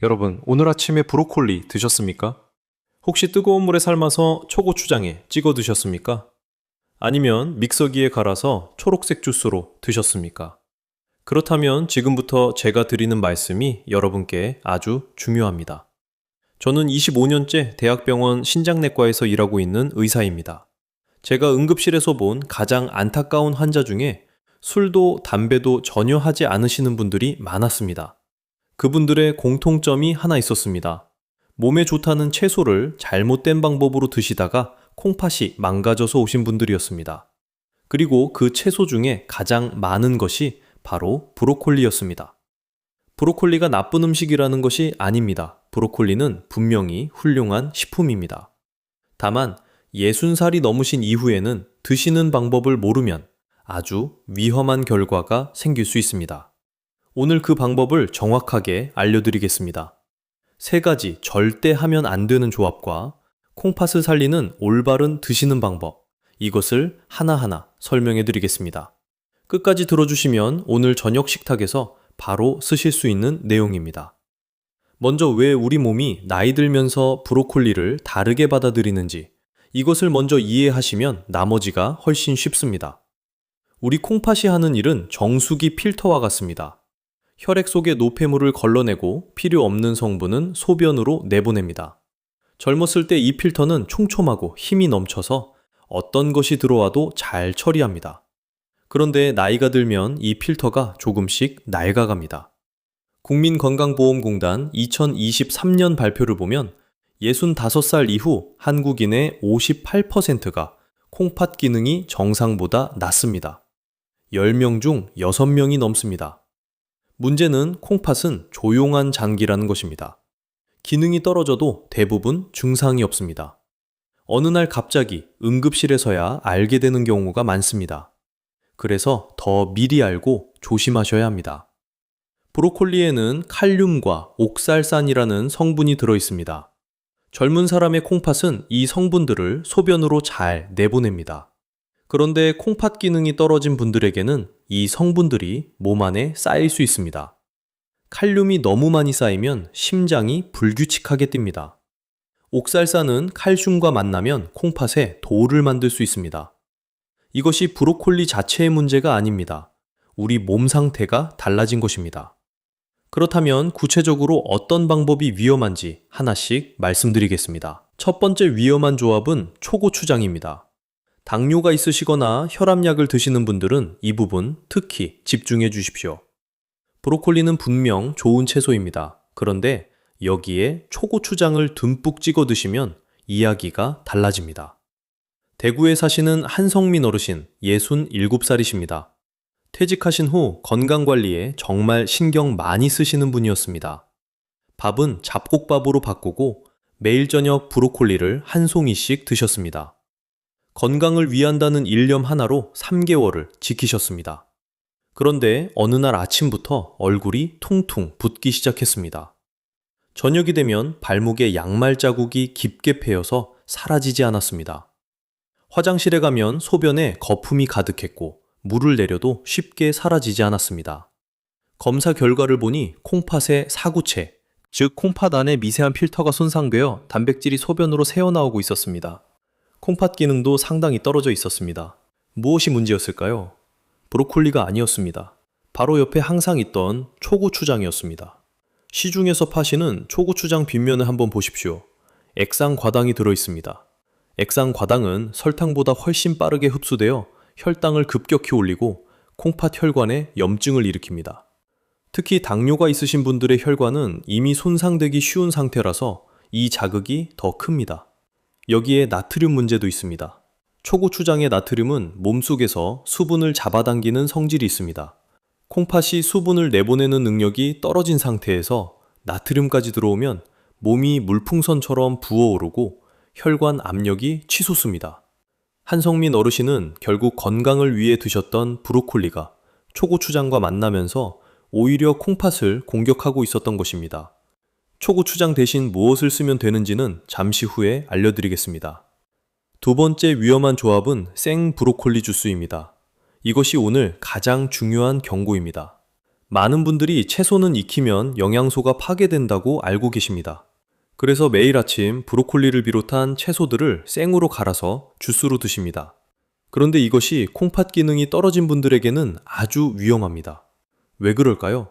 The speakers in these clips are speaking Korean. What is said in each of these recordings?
여러분, 오늘 아침에 브로콜리 드셨습니까? 혹시 뜨거운 물에 삶아서 초고추장에 찍어 드셨습니까? 아니면 믹서기에 갈아서 초록색 주스로 드셨습니까? 그렇다면 지금부터 제가 드리는 말씀이 여러분께 아주 중요합니다. 저는 25년째 대학병원 신장내과에서 일하고 있는 의사입니다. 제가 응급실에서 본 가장 안타까운 환자 중에 술도 담배도 전혀 하지 않으시는 분들이 많았습니다. 그분들의 공통점이 하나 있었습니다. 몸에 좋다는 채소를 잘못된 방법으로 드시다가 콩팥이 망가져서 오신 분들이었습니다. 그리고 그 채소 중에 가장 많은 것이 바로 브로콜리였습니다. 브로콜리가 나쁜 음식이라는 것이 아닙니다. 브로콜리는 분명히 훌륭한 식품입니다. 다만 60살이 넘으신 이후에는 드시는 방법을 모르면 아주 위험한 결과가 생길 수 있습니다. 오늘 그 방법을 정확하게 알려드리겠습니다. 3가지 절대 하면 안 되는 조합과 콩팥을 살리는 올바른 드시는 방법, 이것을 하나하나 설명해 드리겠습니다. 끝까지 들어주시면 오늘 저녁 식탁에서 바로 쓰실 수 있는 내용입니다. 먼저 왜 우리 몸이 나이 들면서 브로콜리를 다르게 받아들이는지, 이것을 먼저 이해하시면 나머지가 훨씬 쉽습니다. 우리 콩팥이 하는 일은 정수기 필터와 같습니다. 혈액 속의 노폐물을 걸러내고 필요 없는 성분은 소변으로 내보냅니다. 젊었을 때 이 필터는 촘촘하고 힘이 넘쳐서 어떤 것이 들어와도 잘 처리합니다. 그런데 나이가 들면 이 필터가 조금씩 낡아갑니다. 국민건강보험공단 2023년 발표를 보면 65살 이후 한국인의 58%가 콩팥 기능이 정상보다 낮습니다. 10명 중 6명이 넘습니다. 문제는 콩팥은 조용한 장기라는 것입니다. 기능이 떨어져도 대부분 증상이 없습니다. 어느 날 갑자기 응급실에서야 알게 되는 경우가 많습니다. 그래서 더 미리 알고 조심하셔야 합니다. 브로콜리에는 칼륨과 옥살산이라는 성분이 들어 있습니다. 젊은 사람의 콩팥은 이 성분들을 소변으로 잘 내보냅니다. 그런데 콩팥 기능이 떨어진 분들에게는 이 성분들이 몸 안에 쌓일 수 있습니다. 칼륨이 너무 많이 쌓이면 심장이 불규칙하게 뜁니다. 옥살산은 칼슘과 만나면 콩팥에 돌을 만들 수 있습니다. 이것이 브로콜리 자체의 문제가 아닙니다. 우리 몸 상태가 달라진 것입니다. 그렇다면 구체적으로 어떤 방법이 위험한지 하나씩 말씀드리겠습니다. 첫 번째 위험한 조합은 초고추장입니다. 당뇨가 있으시거나 혈압약을 드시는 분들은 이 부분 특히 집중해 주십시오. 브로콜리는 분명 좋은 채소입니다. 그런데 여기에 초고추장을 듬뿍 찍어 드시면 이야기가 달라집니다. 대구에 사시는 한성민 어르신 67살이십니다. 퇴직하신 후 건강관리에 정말 신경 많이 쓰시는 분이었습니다. 밥은 잡곡밥으로 바꾸고 매일 저녁 브로콜리를 한 송이씩 드셨습니다. 건강을 위한다는 일념 하나로 3개월을 지키셨습니다. 그런데 어느 날 아침부터 얼굴이 퉁퉁 붓기 시작했습니다. 저녁이 되면 발목에 양말 자국이 깊게 패여서 사라지지 않았습니다. 화장실에 가면 소변에 거품이 가득했고 물을 내려도 쉽게 사라지지 않았습니다. 검사 결과를 보니 콩팥의 사구체, 즉 콩팥 안에 미세한 필터가 손상되어 단백질이 소변으로 새어나오고 있었습니다. 콩팥 기능도 상당히 떨어져 있었습니다. 무엇이 문제였을까요? 브로콜리가 아니었습니다. 바로 옆에 항상 있던 초고추장이었습니다. 시중에서 파시는 초고추장 뒷면을 한번 보십시오. 액상과당이 들어있습니다. 액상과당은 설탕보다 훨씬 빠르게 흡수되어 혈당을 급격히 올리고 콩팥 혈관에 염증을 일으킵니다. 특히 당뇨가 있으신 분들의 혈관은 이미 손상되기 쉬운 상태라서 이 자극이 더 큽니다. 여기에 나트륨 문제도 있습니다. 초고추장의 나트륨은 몸속에서 수분을 잡아당기는 성질이 있습니다. 콩팥이 수분을 내보내는 능력이 떨어진 상태에서 나트륨까지 들어오면 몸이 물풍선처럼 부어오르고 혈관 압력이 치솟습니다. 한성민 어르신은 결국 건강을 위해 드셨던 브로콜리가 초고추장과 만나면서 오히려 콩팥을 공격하고 있었던 것입니다. 초고추장 대신 무엇을 쓰면 되는지는 잠시 후에 알려드리겠습니다. 두 번째 위험한 조합은 생 브로콜리 주스입니다. 이것이 오늘 가장 중요한 경고입니다. 많은 분들이 채소는 익히면 영양소가 파괴된다고 알고 계십니다. 그래서 매일 아침 브로콜리를 비롯한 채소들을 생으로 갈아서 주스로 드십니다. 그런데 이것이 콩팥 기능이 떨어진 분들에게는 아주 위험합니다. 왜 그럴까요?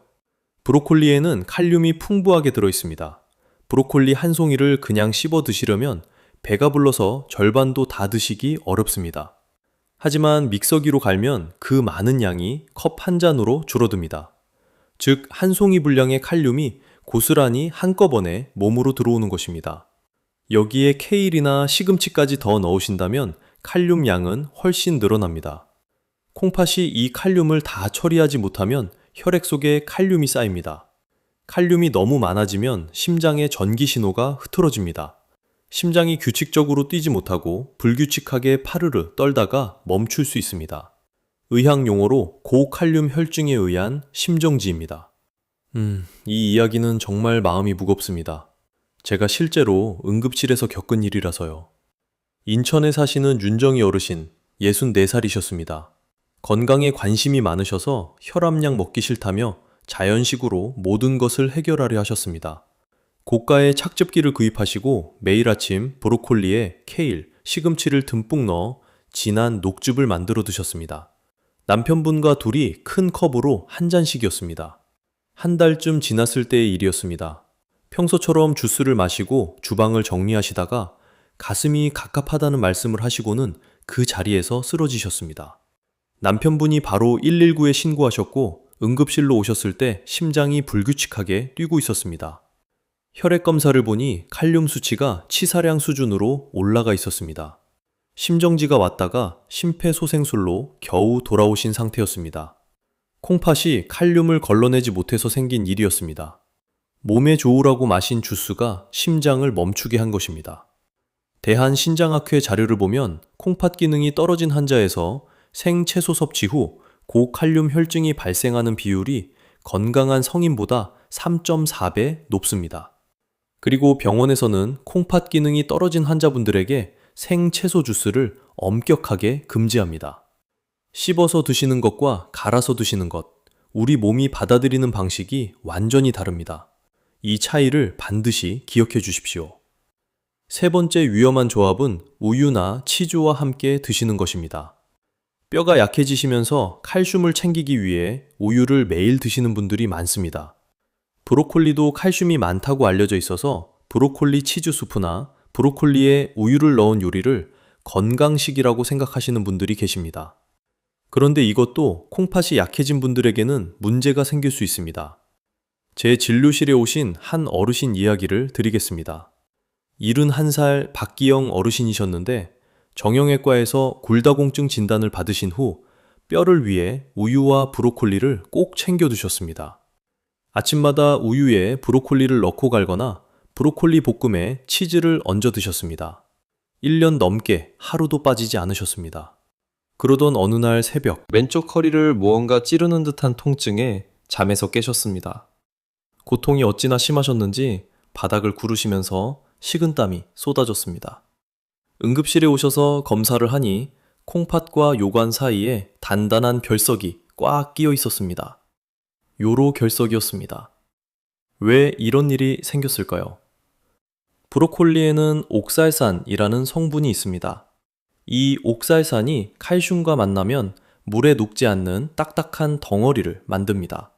브로콜리에는 칼륨이 풍부하게 들어 있습니다. 브로콜리 한 송이를 그냥 씹어 드시려면 배가 불러서 절반도 다 드시기 어렵습니다. 하지만 믹서기로 갈면 그 많은 양이 컵 한 잔으로 줄어듭니다. 즉, 한 송이 분량의 칼륨이 고스란히 한꺼번에 몸으로 들어오는 것입니다. 여기에 케일이나 시금치까지 더 넣으신다면 칼륨 양은 훨씬 늘어납니다. 콩팥이 이 칼륨을 다 처리하지 못하면 혈액 속에 칼륨이 쌓입니다. 칼륨이 너무 많아지면 심장의 전기 신호가 흐트러집니다. 심장이 규칙적으로 뛰지 못하고 불규칙하게 파르르 떨다가 멈출 수 있습니다. 의학 용어로 고칼륨 혈증에 의한 심정지입니다. 이 이야기는 정말 마음이 무겁습니다. 제가 실제로 응급실에서 겪은 일이라서요. 인천에 사시는 윤정희 어르신, 64살이셨습니다. 건강에 관심이 많으셔서 혈압약 먹기 싫다며 자연식으로 모든 것을 해결하려 하셨습니다. 고가의 착즙기를 구입하시고 매일 아침 브로콜리에 케일, 시금치를 듬뿍 넣어 진한 녹즙을 만들어 드셨습니다. 남편분과 둘이 큰 컵으로 한 잔씩이었습니다. 한 달쯤 지났을 때의 일이었습니다. 평소처럼 주스를 마시고 주방을 정리하시다가 가슴이 갑갑하다는 말씀을 하시고는 그 자리에서 쓰러지셨습니다. 남편분이 바로 119에 신고하셨고 응급실로 오셨을 때 심장이 불규칙하게 뛰고 있었습니다. 혈액 검사를 보니 칼륨 수치가 치사량 수준으로 올라가 있었습니다. 심정지가 왔다가 심폐소생술로 겨우 돌아오신 상태였습니다. 콩팥이 칼륨을 걸러내지 못해서 생긴 일이었습니다. 몸에 좋으라고 마신 주스가 심장을 멈추게 한 것입니다. 대한신장학회 자료를 보면 콩팥 기능이 떨어진 환자에서 생채소 섭취 후 고칼륨 혈증이 발생하는 비율이 건강한 성인보다 3.4배 높습니다. 그리고 병원에서는 콩팥 기능이 떨어진 환자분들에게 생채소 주스를 엄격하게 금지합니다. 씹어서 드시는 것과 갈아서 드시는 것, 우리 몸이 받아들이는 방식이 완전히 다릅니다. 이 차이를 반드시 기억해 주십시오. 세 번째 위험한 조합은 우유나 치즈와 함께 드시는 것입니다. 뼈가 약해지시면서 칼슘을 챙기기 위해 우유를 매일 드시는 분들이 많습니다. 브로콜리도 칼슘이 많다고 알려져 있어서 브로콜리 치즈 수프나 브로콜리에 우유를 넣은 요리를 건강식이라고 생각하시는 분들이 계십니다. 그런데 이것도 콩팥이 약해진 분들에게는 문제가 생길 수 있습니다. 제 진료실에 오신 한 어르신 이야기를 드리겠습니다. 71살 박기영 어르신이셨는데 정형외과에서 골다공증 진단을 받으신 후 뼈를 위해 우유와 브로콜리를 꼭 챙겨 드셨습니다. 아침마다 우유에 브로콜리를 넣고 갈거나 브로콜리 볶음에 치즈를 얹어 드셨습니다. 1년 넘게 하루도 빠지지 않으셨습니다. 그러던 어느 날 새벽, 왼쪽 허리를 무언가 찌르는 듯한 통증에 잠에서 깨셨습니다. 고통이 어찌나 심하셨는지 바닥을 구르시면서 식은땀이 쏟아졌습니다. 응급실에 오셔서 검사를 하니 콩팥과 요관 사이에 단단한 결석이 꽉 끼어 있었습니다. 요로 결석이었습니다. 왜 이런 일이 생겼을까요? 브로콜리에는 옥살산이라는 성분이 있습니다. 이 옥살산이 칼슘과 만나면 물에 녹지 않는 딱딱한 덩어리를 만듭니다.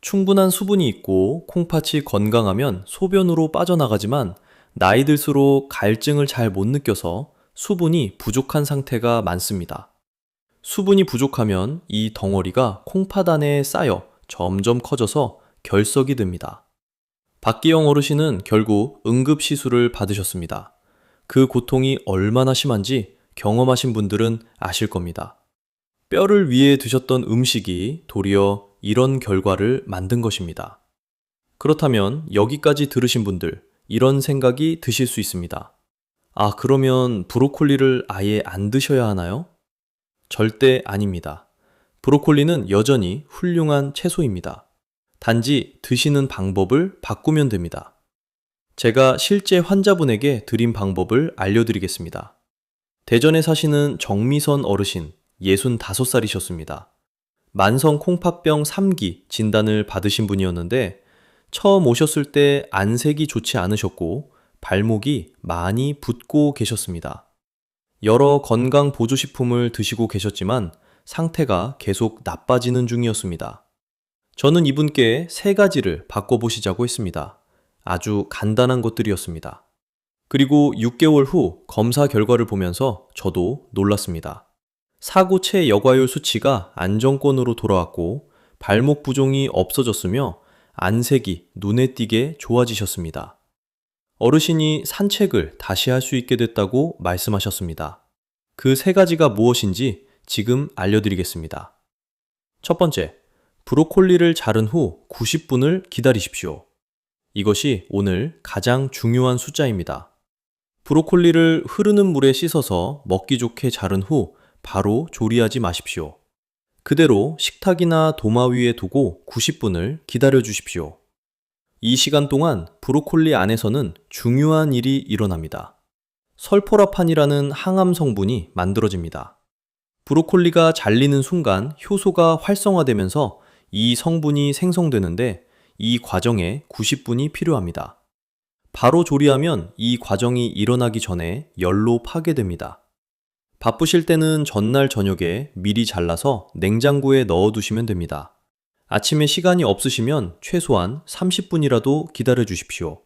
충분한 수분이 있고 콩팥이 건강하면 소변으로 빠져나가지만 나이 들수록 갈증을 잘 못 느껴서 수분이 부족한 상태가 많습니다. 수분이 부족하면 이 덩어리가 콩팥 안에 쌓여 점점 커져서 결석이 됩니다. 박기영 어르신은 결국 응급시술을 받으셨습니다. 그 고통이 얼마나 심한지 경험하신 분들은 아실 겁니다. 뼈를 위해 드셨던 음식이 도리어 이런 결과를 만든 것입니다. 그렇다면 여기까지 들으신 분들, 이런 생각이 드실 수 있습니다. 아, 그러면 브로콜리를 아예 안 드셔야 하나요? 절대 아닙니다. 브로콜리는 여전히 훌륭한 채소입니다. 단지 드시는 방법을 바꾸면 됩니다. 제가 실제 환자분에게 드린 방법을 알려드리겠습니다. 대전에 사시는 정미선 어르신, 65살이셨습니다. 만성 콩팥병 3기 진단을 받으신 분이었는데 처음 오셨을 때 안색이 좋지 않으셨고 발목이 많이 붓고 계셨습니다. 여러 건강 보조식품을 드시고 계셨지만 상태가 계속 나빠지는 중이었습니다. 저는 이분께 3가지를 바꿔보시자고 했습니다. 아주 간단한 것들이었습니다. 그리고 6개월 후 검사 결과를 보면서 저도 놀랐습니다. 사고체 여과율 수치가 안정권으로 돌아왔고 발목 부종이 없어졌으며 안색이 눈에 띄게 좋아지셨습니다. 어르신이 산책을 다시 할 수 있게 됐다고 말씀하셨습니다. 그 3가지가 무엇인지 지금 알려드리겠습니다. 첫 번째, 브로콜리를 자른 후 90분을 기다리십시오. 이것이 오늘 가장 중요한 숫자입니다. 브로콜리를 흐르는 물에 씻어서 먹기 좋게 자른 후 바로 조리하지 마십시오. 그대로 식탁이나 도마 위에 두고 90분을 기다려 주십시오. 이 시간 동안 브로콜리 안에서는 중요한 일이 일어납니다. 설포라판이라는 항암 성분이 만들어집니다. 브로콜리가 잘리는 순간 효소가 활성화되면서 이 성분이 생성되는데 이 과정에 90분이 필요합니다. 바로 조리하면 이 과정이 일어나기 전에 열로 파괴됩니다. 바쁘실 때는 전날 저녁에 미리 잘라서 냉장고에 넣어두시면 됩니다. 아침에 시간이 없으시면 최소한 30분이라도 기다려 주십시오.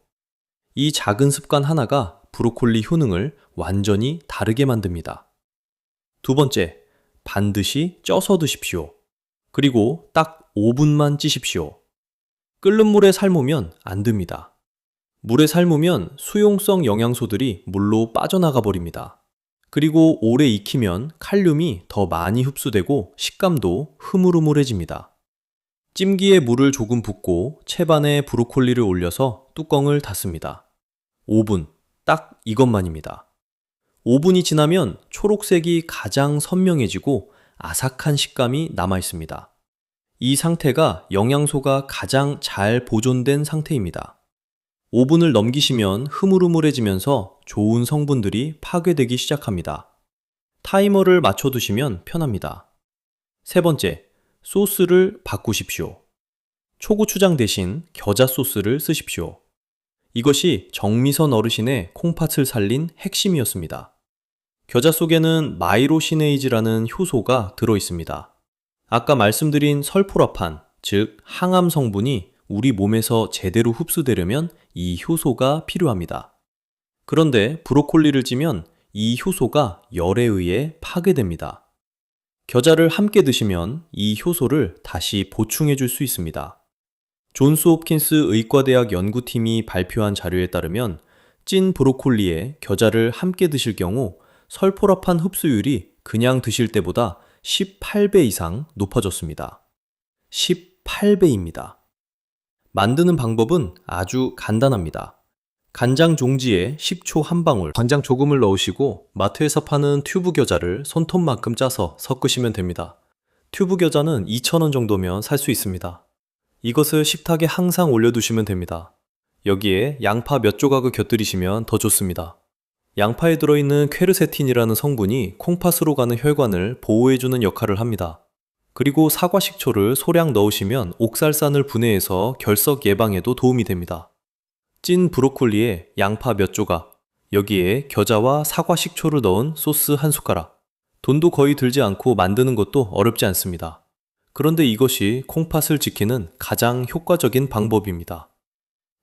이 작은 습관 하나가 브로콜리 효능을 완전히 다르게 만듭니다. 두 번째, 반드시 쪄서 드십시오. 그리고 딱 5분만 찌십시오. 끓는 물에 삶으면 안 됩니다. 물에 삶으면 수용성 영양소들이 물로 빠져나가 버립니다. 그리고 오래 익히면 칼륨이 더 많이 흡수되고 식감도 흐물흐물해집니다. 찜기에 물을 조금 붓고 채반에 브로콜리를 올려서 뚜껑을 닫습니다. 5분, 딱 이것만입니다. 5분이 지나면 초록색이 가장 선명해지고 아삭한 식감이 남아 있습니다. 이 상태가 영양소가 가장 잘 보존된 상태입니다. 5분을 넘기시면 흐물흐물해지면서 좋은 성분들이 파괴되기 시작합니다. 타이머를 맞춰두시면 편합니다. 세 번째, 소스를 바꾸십시오. 초고추장 대신 겨자 소스를 쓰십시오. 이것이 정미선 어르신의 콩팥을 살린 핵심이었습니다. 겨자 속에는 마이로시네이즈라는 효소가 들어있습니다. 아까 말씀드린 설포라판, 즉 항암 성분이 우리 몸에서 제대로 흡수되려면 이 효소가 필요합니다. 그런데 브로콜리를 찌면 이 효소가 열에 의해 파괴됩니다. 겨자를 함께 드시면 이 효소를 다시 보충해 줄 수 있습니다. 존스 홉킨스 의과대학 연구팀이 발표한 자료에 따르면 찐 브로콜리에 겨자를 함께 드실 경우 설포라판 흡수율이 그냥 드실 때보다 18배 이상 높아졌습니다. 18배입니다. 만드는 방법은 아주 간단합니다. 간장 종지에 식초 한 방울, 간장 조금을 넣으시고 마트에서 파는 튜브 겨자를 손톱만큼 짜서 섞으시면 됩니다. 튜브 겨자는 2,000원 정도면 살 수 있습니다. 이것을 식탁에 항상 올려두시면 됩니다. 여기에 양파 몇 조각을 곁들이시면 더 좋습니다. 양파에 들어있는 퀘르세틴이라는 성분이 콩팥으로 가는 혈관을 보호해주는 역할을 합니다. 그리고 사과 식초를 소량 넣으시면 옥살산을 분해해서 결석 예방에도 도움이 됩니다. 찐 브로콜리에 양파 몇 조각, 여기에 겨자와 사과 식초를 넣은 소스 한 숟가락. 돈도 거의 들지 않고 만드는 것도 어렵지 않습니다. 그런데 이것이 콩팥을 지키는 가장 효과적인 방법입니다.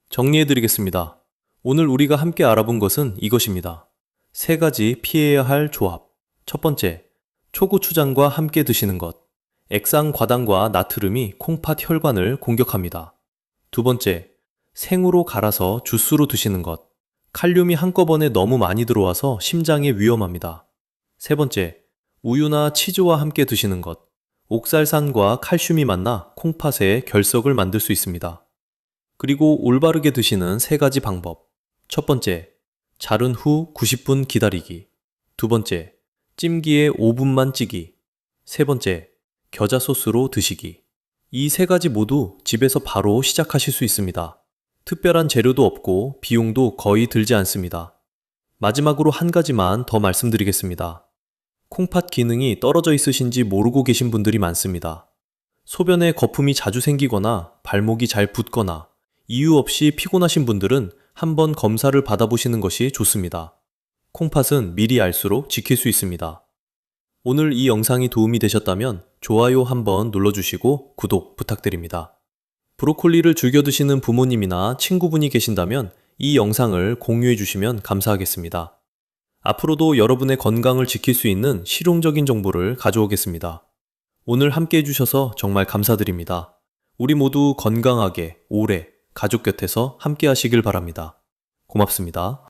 정리해드리겠습니다. 오늘 우리가 함께 알아본 것은 이것입니다. 3가지 피해야 할 조합. 첫 번째, 초고추장과 함께 드시는 것. 액상과당과 나트륨이 콩팥 혈관을 공격합니다. 두 번째, 생으로 갈아서 주스로 드시는 것. 칼륨이 한꺼번에 너무 많이 들어와서 심장에 위험합니다. 세 번째, 우유나 치즈와 함께 드시는 것. 옥살산과 칼슘이 만나 콩팥에 결석을 만들 수 있습니다. 그리고 올바르게 드시는 3가지 방법. 첫 번째, 자른 후 90분 기다리기. 두 번째, 찜기에 5분만 찌기. 세 번째, 겨자 소스로 드시기. 이 3가지 모두 집에서 바로 시작하실 수 있습니다. 특별한 재료도 없고 비용도 거의 들지 않습니다. 마지막으로 한 가지만 더 말씀드리겠습니다. 콩팥 기능이 떨어져 있으신지 모르고 계신 분들이 많습니다. 소변에 거품이 자주 생기거나 발목이 잘 붓거나 이유 없이 피곤하신 분들은 한번 검사를 받아보시는 것이 좋습니다. 콩팥은 미리 알수록 지킬 수 있습니다. 오늘 이 영상이 도움이 되셨다면 좋아요 한번 눌러주시고 구독 부탁드립니다. 브로콜리를 즐겨 드시는 부모님이나 친구분이 계신다면 이 영상을 공유해 주시면 감사하겠습니다. 앞으로도 여러분의 건강을 지킬 수 있는 실용적인 정보를 가져오겠습니다. 오늘 함께 해주셔서 정말 감사드립니다. 우리 모두 건강하게 오래 가족 곁에서 함께 하시길 바랍니다. 고맙습니다.